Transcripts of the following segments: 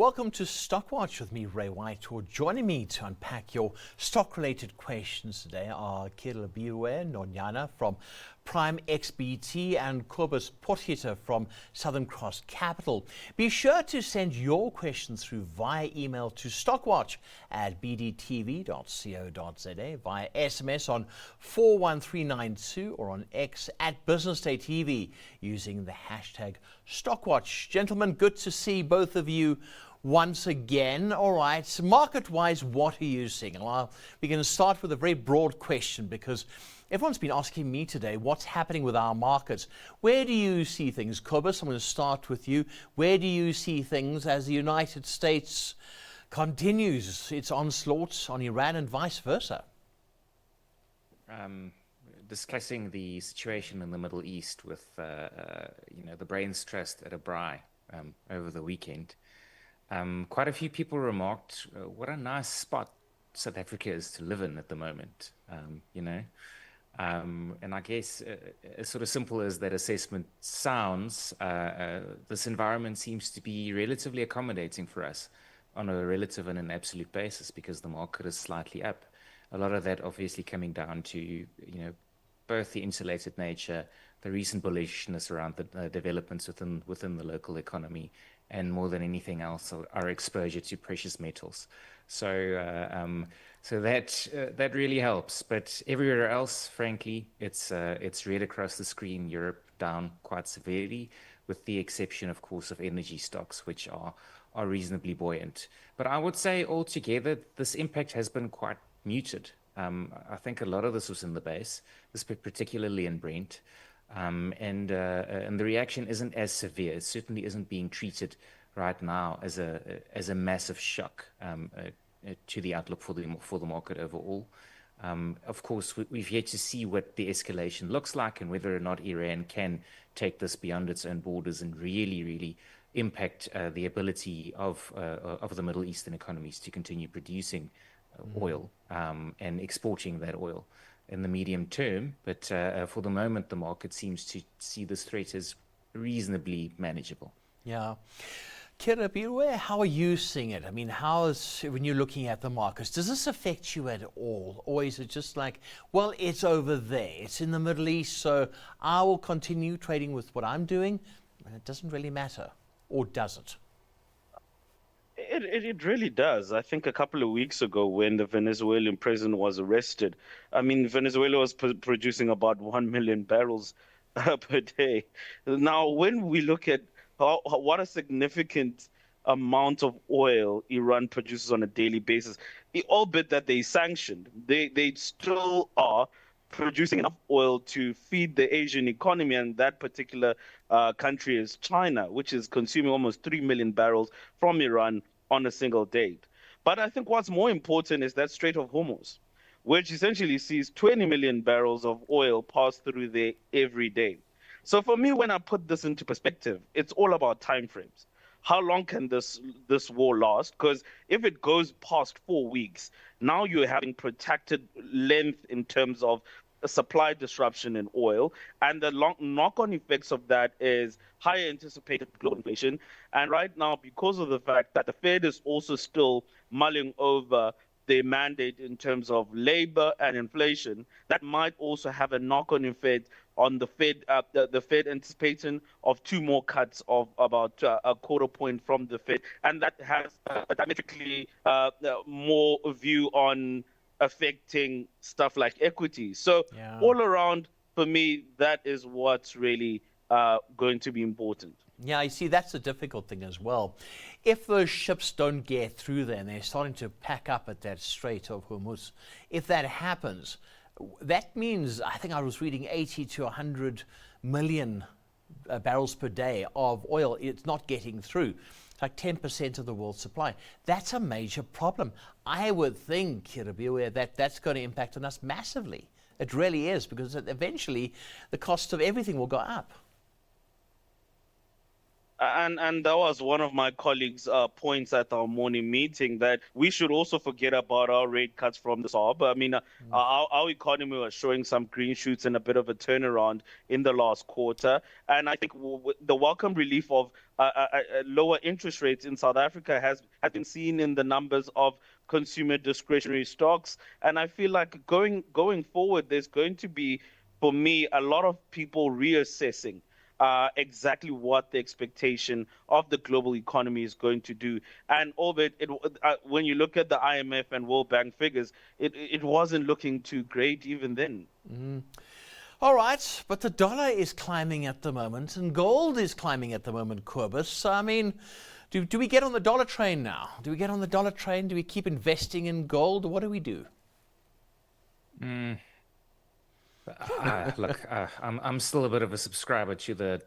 Welcome to Stockwatch with me, Ray White. Joining me to unpack your stock-related questions today are Kearabilwe Nonyana from PRIMEXBT and Cobus potgieter from Southern Cross Capital. Be sure to send your questions through via email to stockwatch@bdtv.co.za, via SMS on 41392 or on X @BusinessDayTV using the hashtag Stockwatch. Gentlemen, good to see both of you once again. All right, market-wise, what are you seeing? Well, we're going to start with a very broad question because everyone's been asking me today what's happening with our markets. Where do you see things? Cobus, I'm going to start with you. Where do you see things as the United States continues its onslaught on Iran and vice versa? Discussing the situation in the Middle East with the brains trust at a braai over the weekend. Quite a few people remarked what a nice spot South Africa is to live in at the moment, and I guess as sort of simple as that assessment sounds, this environment seems to be relatively accommodating for us on a relative and an absolute basis because the market is slightly up. A lot of that obviously coming down to, both the insulated nature, the recent bullishness around the developments within the local economy, and more than anything else, our exposure to precious metals. So that really helps. But everywhere else, frankly, it's read across the screen. Europe down quite severely, with the exception, of course, of energy stocks, which are reasonably buoyant. But I would say altogether, this impact has been quite muted. I think a lot of this was in the base, particularly in Brent. And the reaction isn't as severe. It certainly isn't being treated right now as a massive shock to the outlook for the market overall. Of course, we've yet to see what the escalation looks like and whether or not Iran can take this beyond its own borders and really impact the ability of the Middle Eastern economies to continue producing oil and exporting that oil in the medium term. But for the moment, the market seems to see this threat as reasonably manageable. Yeah. Kearabilwe, how are you seeing it? I mean, when you're looking at the markets, does this affect you at all? Or is it just like, well, it's over there, it's in the Middle East, so I will continue trading with what I'm doing, and it doesn't really matter? Or does it? It really does. I think a couple of weeks ago when the Venezuelan president was arrested, Venezuela was producing about 1 million barrels per day. Now, when we look at what a significant amount of oil Iran produces on a daily basis, albeit that they sanctioned, they still are producing enough oil to feed the Asian economy, and that particular country is China, which is consuming almost 3 million barrels from Iran on a single day. But I think what's more important is that Strait of Hormuz, which essentially sees 20 million barrels of oil pass through there every day. So for me, when I put this into perspective, it's all about timeframes. How long can this war last? Because if it goes past 4 weeks, now you're having protracted length in terms of a supply disruption in oil, and the knock-on effects of that is higher anticipated global inflation. And right now, because of the fact that the Fed is also still mulling over their mandate in terms of labor and inflation, that might also have a knock-on effect on the Fed. The Fed anticipating of 2 more cuts of about a quarter point from the Fed, and that has diametrically more view on affecting stuff like equity. So all around, for me, that is what's really going to be important. Yeah, I see that's the difficult thing as well. If those ships don't get through there and they're starting to pack up at that Strait of Hormuz, if that happens, that means, I think I was reading 80 to 100 million barrels per day of oil. It's not getting through. Like 10% of the world's supply. That's a major problem. I would think, Kearabilwe, that's going to impact on us massively. It really is, because eventually the cost of everything will go up. And that was one of my colleagues' points at our morning meeting, that we should also forget about our rate cuts from the start. I mean, our economy was showing some green shoots and a bit of a turnaround in the last quarter. And I think the welcome relief of lower interest rates in South Africa has been seen in the numbers of consumer discretionary stocks. And I feel like going forward, there's going to be, for me, a lot of people reassessing exactly what the expectation of the global economy is going to do. And albeit, when you look at the IMF and World Bank figures, it wasn't looking too great even then. All right, but the dollar is climbing at the moment, and gold is climbing at the moment, Cobus. I mean, do we get on the dollar train now? Do we get on the dollar train? Do we keep investing in gold? What do we do? Look, I'm still a bit of a subscriber to the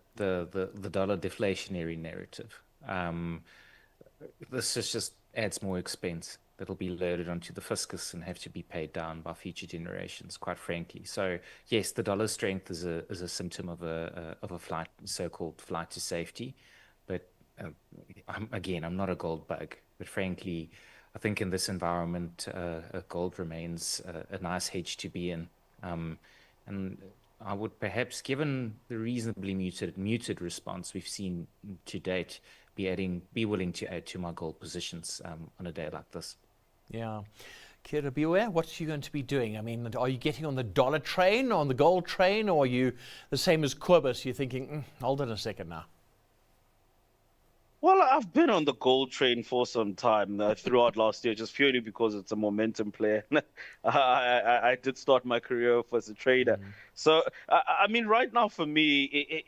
dollar deflationary narrative. This just adds more expense that'll be loaded onto the fiscus and have to be paid down by future generations, quite frankly. So yes, the dollar strength is a symptom of a flight, so-called flight to safety. But I'm not a gold bug. But frankly, I think in this environment, gold remains a nice hedge to be in. And I would perhaps, given the reasonably muted response we've seen to date, be willing to add to my gold positions on a day like this. Yeah. Kearabilwe, what are you going to be doing? I mean, are you getting on the dollar train, on the gold train, or are you the same as Cobus? You're thinking, hold on a second now. Well, I've been on the gold train for some time throughout last year, just purely because it's a momentum play. I did start my career off as a trader. So, I mean, right now for me,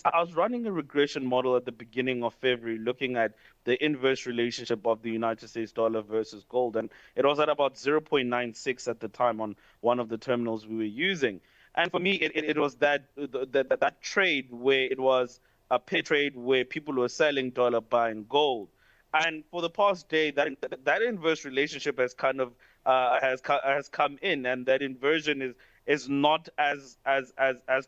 I was running a regression model at the beginning of February, looking at the inverse relationship of the United States dollar versus gold. And it was at about 0.96 at the time on one of the terminals we were using. And for me, it was that trade where it was a pair trade where people were selling dollar, buying gold. And for the past day, that inverse relationship has kind of has come in, and that inversion is not as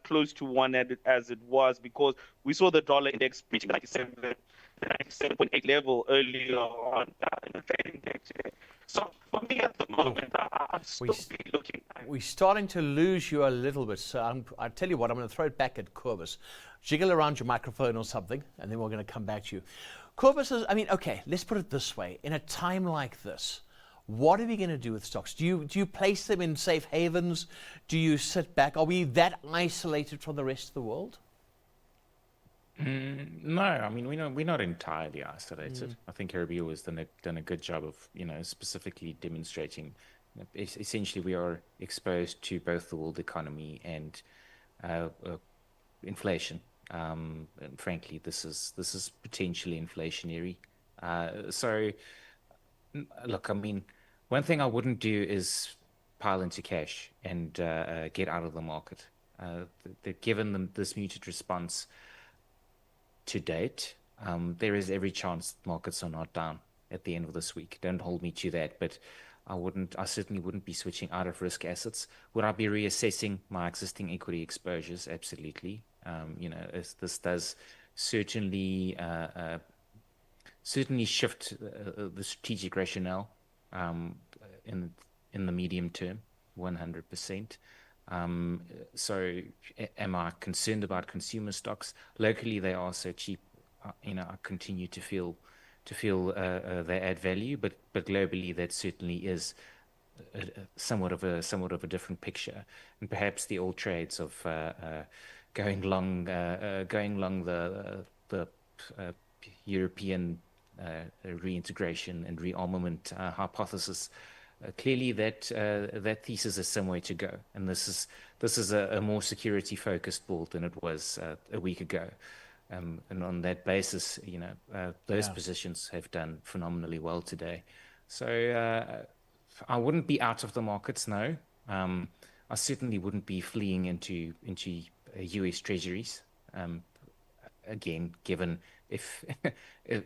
close to one as it was, because we saw the dollar index reaching 97.8 level earlier on in the trading day today. So for me at the moment, I'm still looking. We're starting to lose you a little bit. So I tell you what, I'm going to throw it back at Cobus. Jiggle around your microphone or something, and then we're going to come back to you. Cobus is, I mean, okay, let's put it this way. In a time like this, what are we going to do with stocks? Do you place them in safe havens? Do you sit back? Are we that isolated from the rest of the world? No, I mean, we're not entirely isolated. I think Kearabilwe has done a good job of, specifically demonstrating. Essentially, we are exposed to both the world economy and inflation. And frankly, this is potentially inflationary. So, look, I mean, one thing I wouldn't do is pile into cash and get out of the market. Given this muted response to date, there is every chance markets are not down at the end of this week. Don't hold me to that, but I certainly wouldn't be switching out of risk assets. Would I be reassessing my existing equity exposures? Absolutely. This does certainly shift the strategic rationale in the medium term, 100%. So am I concerned about consumer stocks? Locally, they are so cheap. I continue to feel they add value, but globally, that certainly is somewhat of a different picture. And perhaps the old trades of going long the European reintegration and rearmament hypothesis. Clearly, that thesis is some way to go, and this is a more security-focused board than it was a week ago, and on that basis, those positions have done phenomenally well today. So I wouldn't be out of the markets, no. I certainly wouldn't be fleeing into U.S. Treasuries. Again, given if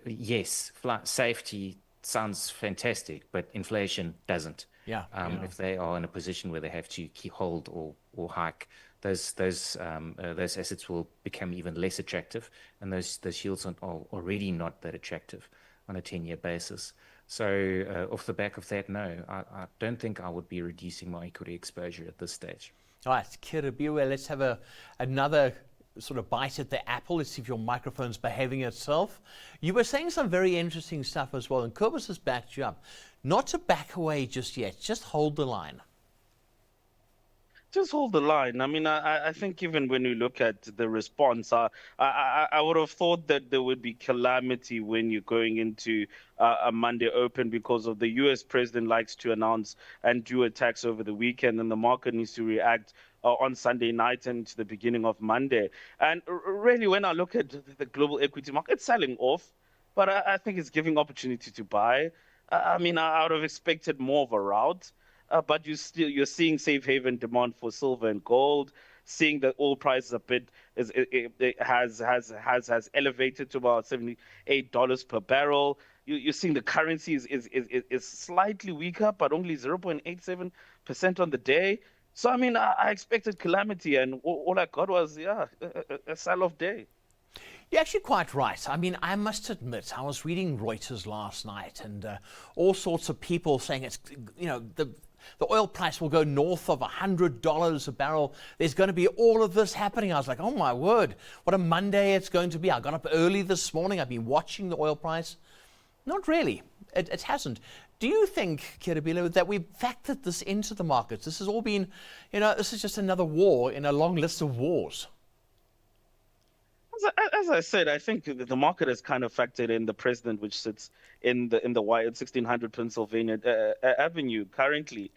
yes, flight safety sounds fantastic, but inflation doesn't. If they are in a position where they have to hold or hike those assets will become even less attractive, and those yields are already not that attractive on a 10-year basis. So off the back of that, no, I don't think I would be reducing my equity exposure at this stage. All right, Kearabilwe, let's have another sort of bite at the apple. Let's see if your microphone's behaving itself. You were saying some very interesting stuff as well, and Cobus has backed you up. Not to back away just yet, just hold the line. Just hold the line. I mean, I think even when you look at the response, I would have thought that there would be calamity when you're going into a Monday open, because of the U.S. president likes to announce and do attacks over the weekend, and the market needs to react on Sunday night and to the beginning of Monday. And really, when I look at the global equity market, it's selling off, but I think it's giving opportunity to buy. I mean, I would have expected more of a rout. But you're seeing safe haven demand for silver and gold, seeing that oil prices a bit it has elevated to about $78 per barrel. You're seeing the currency is slightly weaker, but only 0.87% on the day. So I mean, I expected calamity, and all I got was a sell-off day. You're actually quite right. I mean, I must admit, I was reading Reuters last night, and all sorts of people saying it's, the oil price will go north of $100 a barrel. There's going to be all of this happening. I was like, oh my word, what a Monday it's going to be. I got up early this morning. I've been watching the oil price. Not really. It hasn't. Do you think, Kearabilwe, that we've factored this into the markets? This has all been, this is just another war in a long list of wars. As I said, I think the market has kind of factored in the president, which sits in the Wyatt 1600 Pennsylvania Avenue currently,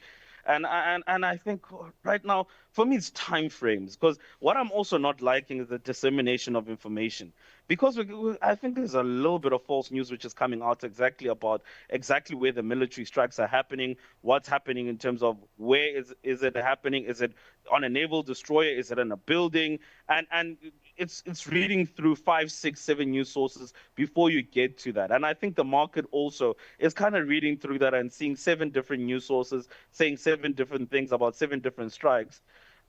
and I think right now for me it's time frames, because what I'm also not liking is the dissemination of information, because I think there's a little bit of false news which is coming out about exactly where the military strikes are happening, what's happening in terms of where is it happening, is it on a naval destroyer, is it in a building, and it's reading through 5, 6, 7 news sources before you get to that. And I think the market also is kind of reading through that and seeing 7 different news sources saying 7 different things about 7 different strikes,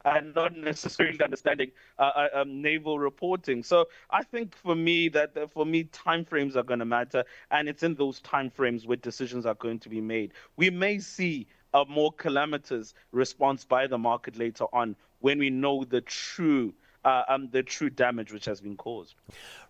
and not necessarily understanding naval reporting. So I think for me, timeframes are going to matter, and it's in those timeframes where decisions are going to be made. We may see a more calamitous response by the market later on when we know the true damage which has been caused.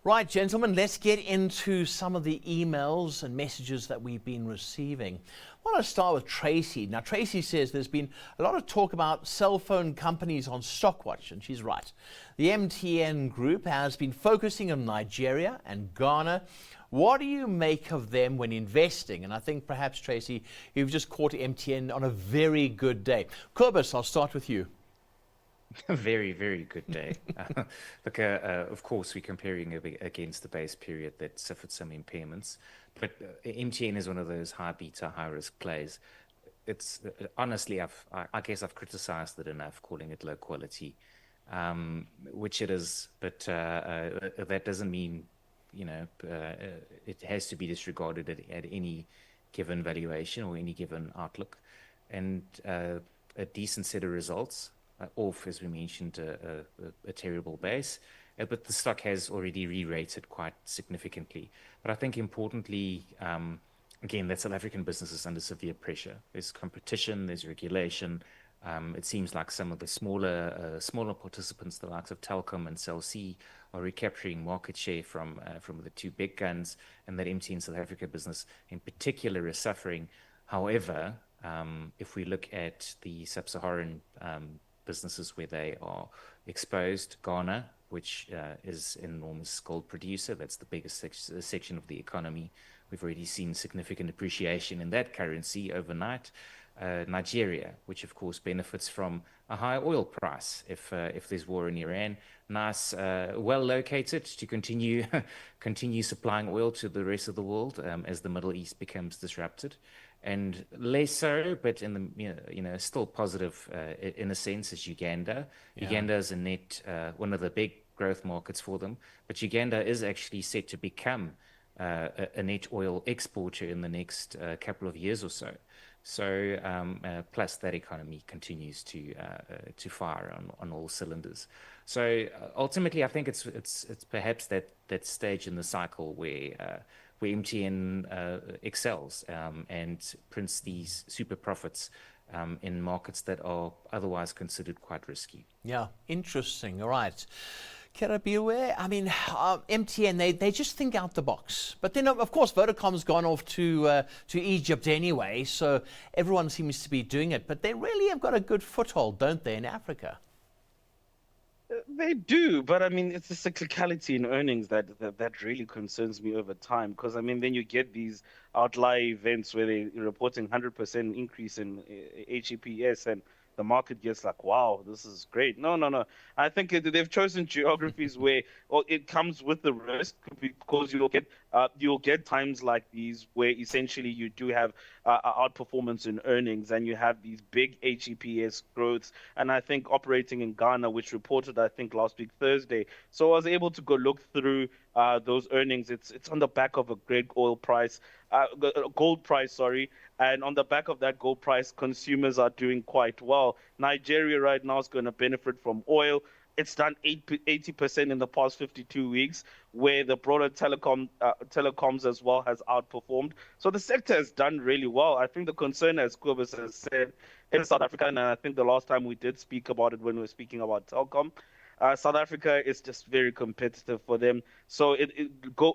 Right, gentlemen, let's get into some of the emails and messages that we've been receiving. I want to start with Tracy. Now, Tracy says there's been a lot of talk about cell phone companies on Stockwatch, and she's right. The MTN group has been focusing on Nigeria and Ghana. What do you make of them when investing? And I think perhaps, Tracy, you've just caught MTN on a very good day. Cobus, I'll start with you. A very, very good day. Look, of course, we're comparing against the base period that suffered some impairments, but MTN is one of those high beta, high risk plays. It's honestly, I guess I've criticized it enough, calling it low quality, which it is. But that doesn't mean it has to be disregarded at any given valuation or any given outlook. And a decent set of results. Off, as we mentioned, a terrible base, but the stock has already re-rated quite significantly. But I think importantly, again, that South African business is under severe pressure. There's competition, there's regulation. It seems like some of the smaller participants, the likes of Telecom and Cell C, are recapturing market share from the two big guns, and that MTN South Africa business in particular is suffering. However, if we look at the sub-Saharan businesses where they are exposed, Ghana, which is an enormous gold producer, that's the biggest section of the economy. We've already seen significant appreciation in that currency overnight. Nigeria, which of course benefits from a higher oil price if there's war in Iran. Nice, well located to continue supplying oil to the rest of the world as the Middle East becomes disrupted. And less so, but in the still positive in a sense, is Uganda. Yeah. Uganda is a net one of the big growth markets for them, but Uganda is actually set to become a net oil exporter in the next couple of years or so. So plus that economy continues to fire on all cylinders. So ultimately, I think it's perhaps that stage in the cycle where MTN excels and prints these super profits in markets that are otherwise considered quite risky. Yeah, interesting. All right. Kearabilwe, I mean, MTN, they just think out the box. But then, of course, Vodacom's gone off to Egypt anyway, so everyone seems to be doing it. But they really have got a good foothold, don't they, in Africa? They do, but I mean, it's the cyclicality in earnings that really concerns me over time. Because I mean, then you get these outlier events where they're reporting 100% increase in HEPS, and the market gets like, wow, this is great. No, no, no. I think they've chosen geographies where it comes with the risk, because you'll get times like these where essentially you do have outperformance in earnings, and you have these big HEPS growths. And I think operating in Ghana, which reported I think last week Thursday, so I was able to go look through those earnings. It's on the back of a great gold price, sorry. And on the back of that gold price, consumers are doing quite well. Nigeria right now is going to benefit from oil. It's done 80% in the past 52 weeks, where the broader telecoms as well has outperformed. So the sector has done really well. I think the concern, as Cobus has said, in South Africa, and I think the last time we did speak about it when we were speaking about Telecom, South Africa is just very competitive for them. So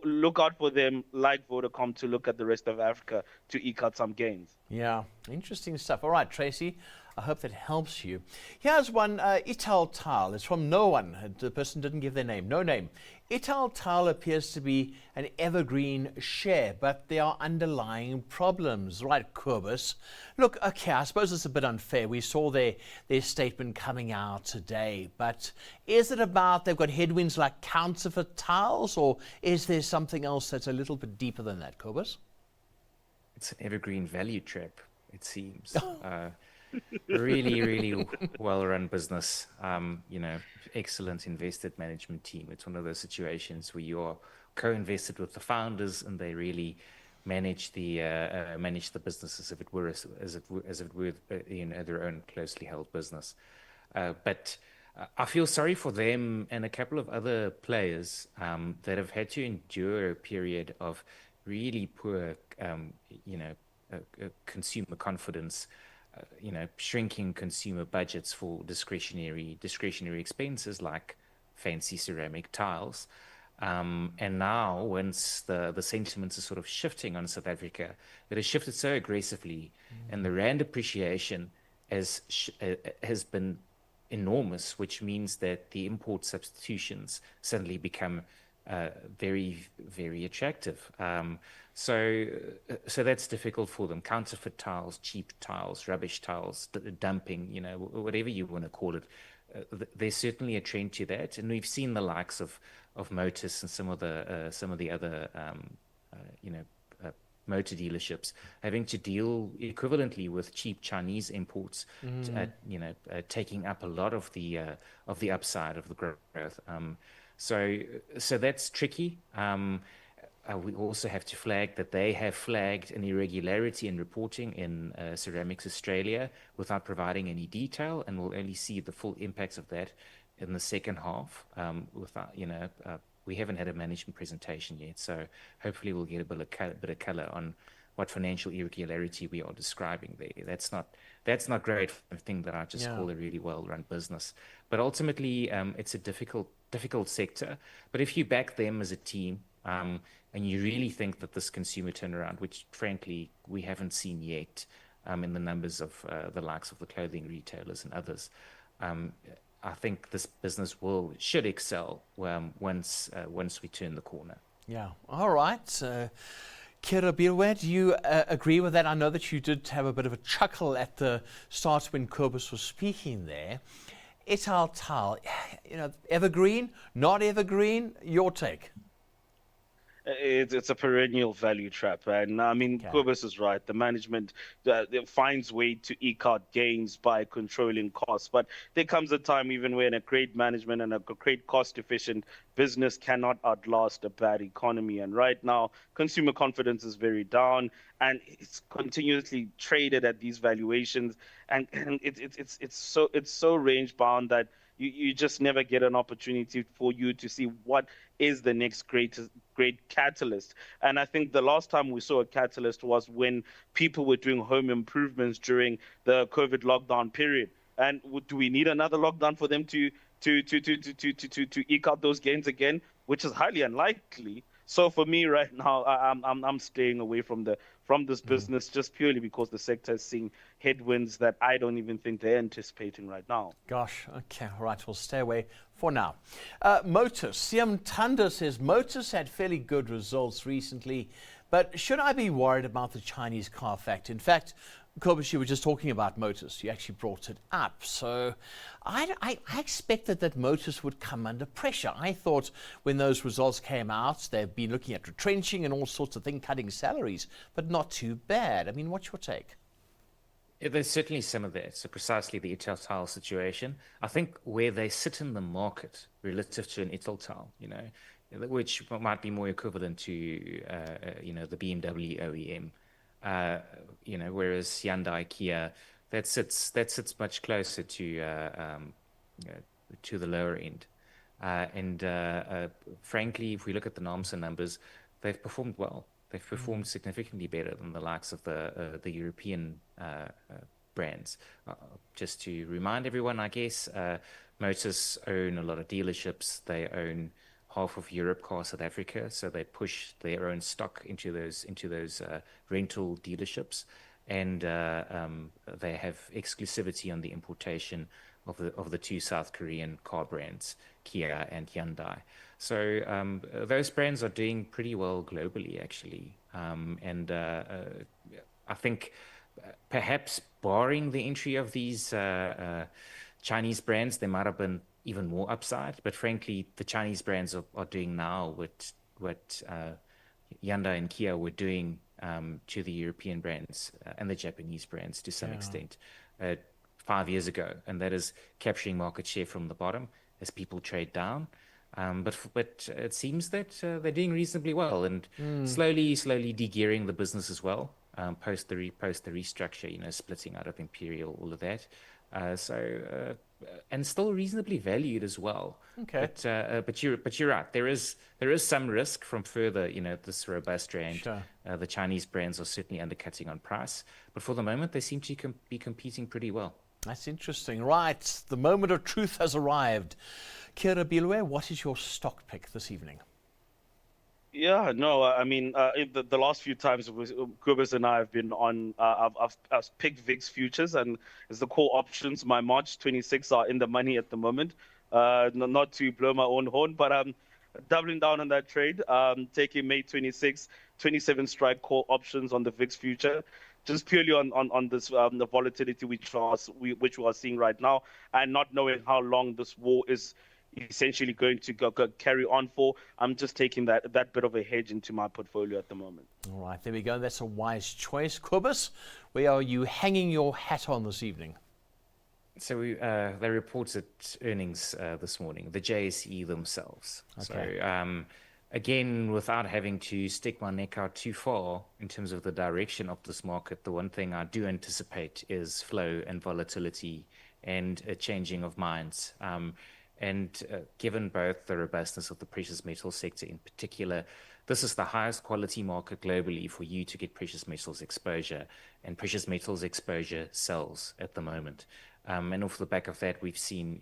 look out for them, like Vodacom, to look at the rest of Africa to eke out some gains. Yeah, interesting stuff. All right, Tracy, I hope that helps you. Here's one, Italtile. It's from no one. The person didn't give their name. No name. Italtile appears to be an evergreen share, but there are underlying problems. Right, Cobus? Look, okay, I suppose it's a bit unfair. We saw their statement coming out today, but is it about they've got headwinds like counterfeit tiles, or is there something else that's a little bit deeper than that, Cobus? It's an evergreen value trap, it seems. Really well-run business. Excellent invested management team. It's one of those situations where you're co-invested with the founders, and they really manage the business as if it were their own closely held business. But I feel sorry for them and a couple of other players that have had to endure a period of really poor, consumer confidence. Shrinking consumer budgets for discretionary expenses like fancy ceramic tiles. And now, once the sentiments are sort of shifting on South Africa, it has shifted so aggressively, and the rand appreciation has been enormous, which means that the import substitutions suddenly become very, very attractive. So that's difficult for them. Counterfeit tiles, cheap tiles, rubbish tiles, dumping, whatever you want to call it. There's certainly a trend to that, and we've seen the likes of Motus and some of the other motor dealerships having to deal equivalently with cheap Chinese imports, taking up a lot of the upside of the growth. So that's tricky. We also have to flag that they have flagged an irregularity in reporting in Ceramics Australia without providing any detail, and we'll only see the full impacts of that in the second half. We haven't had a management presentation yet, so hopefully we'll get a bit of color on what financial irregularity we are describing there. That's not great for the thing that I just call a really well-run business. But ultimately, it's a difficult sector. But if you back them as a team, and you really think that this consumer turnaround, which frankly we haven't seen yet in the numbers of the likes of the clothing retailers and others, I think this business should excel once we turn the corner. Yeah. All right. Kearabilwe, do you agree with that? I know that you did have a bit of a chuckle at the start when Cobus was speaking there. Italtile, evergreen, not evergreen, your take? it's a perennial value trap. And I mean, Okay. Cobus is right. The management it finds way to eke out gains by controlling costs. But there comes a time even when a great management and a great cost efficient business cannot outlast a bad economy. And right now, consumer confidence is very down, and it's continuously traded at these valuations. And it's so range bound that you just never get an opportunity for you to see what is the next great catalyst. And I think the last time we saw a catalyst was when people were doing home improvements during the COVID lockdown period. And do we need another lockdown for them to eke out those gains again, which is highly unlikely. So for me right now, I'm staying away from this business just purely because the sector is seeing headwinds that I don't even think they're anticipating right now. Gosh, okay, all right, we'll stay away for now. Motus, Siam Tanda says, Motus had fairly good results recently, but should I be worried about the Chinese car factor? In fact, Cobus, you were just talking about Motus. You actually brought it up. So I expected that Motus would come under pressure. I thought when those results came out, they've been looking at retrenching and all sorts of things, cutting salaries, but not too bad. I mean, what's your take? Yeah, there's certainly some of that. So precisely the Italtile situation. I think where they sit in the market relative to an Italtile, which might be more equivalent to, the BMW OEM. Whereas Hyundai, Kia, that sits much closer to the lower end. Frankly, if we look at the NAMSA numbers, they've performed well. They've performed significantly better than the likes of the European brands. Just to remind everyone, I guess, Motus own a lot of dealerships. They own half of Europe, Car South Africa, so they push their own stock into those rental dealerships, and they have exclusivity on the importation of the two South Korean car brands, Kia and Hyundai. So those brands are doing pretty well globally, actually, I think perhaps barring the entry of these Chinese brands, there might have been even more upside. But frankly, the Chinese brands are doing now what Hyundai and Kia were doing to the European brands and the Japanese brands to some extent 5 years ago, and that is capturing market share from the bottom as people trade down. But it seems that they're doing reasonably well and slowly de-gearing the business as well. Post the restructure, splitting out of Imperial, all of that. And still reasonably valued as well. Okay. But you're right. There is some risk from further, this robust trend. Sure. The Chinese brands are certainly undercutting on price, but for the moment they seem to be competing pretty well. That's interesting. Right, the moment of truth has arrived. Kearabilwe, what is your stock pick this evening? Yeah, no, I mean, the last few times Cobus and I have been on, I've picked VIX futures, and as the core options, my March 26 are in the money at the moment. Not to blow my own horn, but I'm doubling down on that trade, taking May 26, 27 strike call options on the VIX future, just purely on this the volatility which we are seeing right now, and not knowing how long this war is essentially going to carry on for. I'm just taking that bit of a hedge into my portfolio at the moment. All right, there we go. That's a wise choice. Cobus, where are you hanging your hat on this evening? So they reported earnings this morning, the JSE themselves. Okay. So again, without having to stick my neck out too far in terms of the direction of this market, the one thing I do anticipate is flow and volatility and a changing of minds. Given both the robustness of the precious metal sector in particular, this is the highest quality market globally for you to get precious metals exposure, and precious metals exposure sells at the moment. And off the back of that, we've seen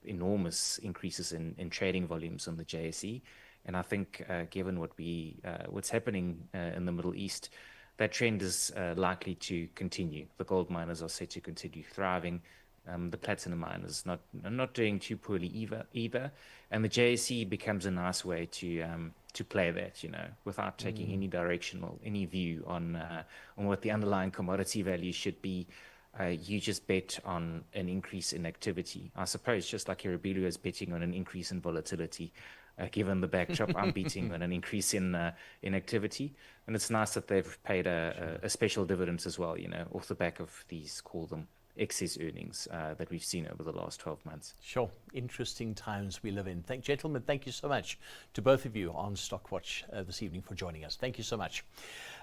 enormous increases in trading volumes on the JSE. And I think given what's happening in the Middle East, that trend is likely to continue. The gold miners are set to continue thriving. The platinum miners not doing too poorly either, and the JSE becomes a nice way to play that, without taking any view on what the underlying commodity value should be. You just bet on an increase in activity, I suppose, just like Kearabilwe is betting on an increase in volatility. given the backdrop I'm beating and an increase in activity. And it's nice that they've paid a special dividends as well, off the back of these, call them excess earnings that we've seen over the last 12 months. Sure. Interesting times we live in. Gentlemen, thank you so much to both of you on Stockwatch this evening for joining us. Thank you so much.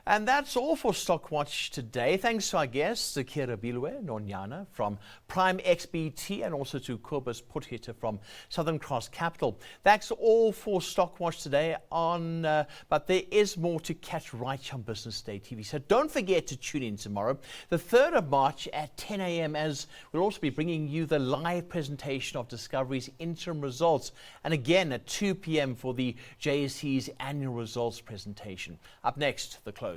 And that's all for Stockwatch today. Thanks to our guests, Kearabilwe Nonyana from PRIMEXBT and also to Cobus potgieter from Southern Cross Capital. That's all for Stockwatch today but there is more to catch right here on Business Day TV. So don't forget to tune in tomorrow, the 3rd of March at 10 a.m. as we'll also be bringing you the live presentation of Discovery's interim results. And again at 2 p.m. for the JSE's annual results presentation. Up next, the close.